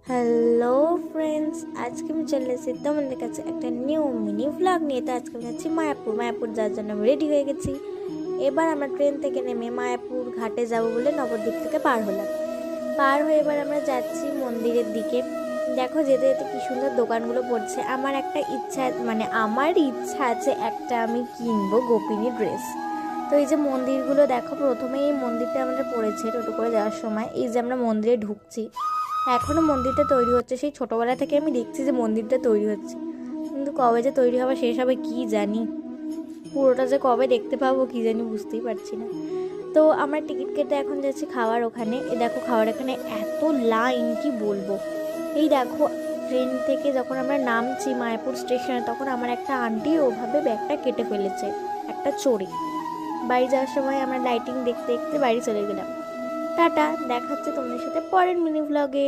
Hello friends, আজকে আমি চলে এসেছি তোমাদের কাছে একটা নিউ মিনি ভ্লগ নিয়ে। তো আজকে আমি যাচ্ছি মায়াপুর যাওয়ার জন্য আমি রেডি হয়ে গেছি। এবার আমরা ট্রেন থেকে নেমে মায়াপুর ঘাটে যাব বলে নবদ্বীপ থেকে পার হলাম। পার হয়ে এবার আমরা যাচ্ছি মন্দিরের দিকে। দেখো যেতে যেতে কি সুন্দর দোকানগুলো পড়ছে। আমার ইচ্ছা আছে একটা আমি কিনবো গোপিনী ড্রেস। তো এই যে মন্দিরগুলো দেখো, প্রথমে এই মন্দিরটা আমাদের পড়েছে টোটো করে যাওয়ার সময়। এই যে আমরা মন্দিরে ঢুকছি, এখনও মন্দিরটা তৈরি হচ্ছে। সেই ছোটোবেলা থেকে আমি দেখছি যে মন্দিরটা তৈরি হচ্ছে, কিন্তু কবে যে তৈরি হবে শেষ হবে কী জানি, পুরোটা যে কবে দেখতে পাবো কী জানি, বুঝতেই পারছি না। তো আমরা টিকিট কেটে এখন যাচ্ছি খাওয়ার ওখানে। এই দেখো খাওয়ার এখানে এত লাইন কি বলবো। এই দেখো ট্রেন থেকে যখন আমরা নামছি মায়াপুর স্টেশনে, তখন আমার একটা আন্টি ওভাবে ব্যাগটা কেটে ফেলেছে একটা চড়ে। বাড়ি যাওয়ার সময় আমরা লাইটিং দেখতে দেখতে বাড়ি চলে গেলাম। টাটা, দেখা হচ্ছে তোমাদের সাথে পরের মিনি ভ্লগে।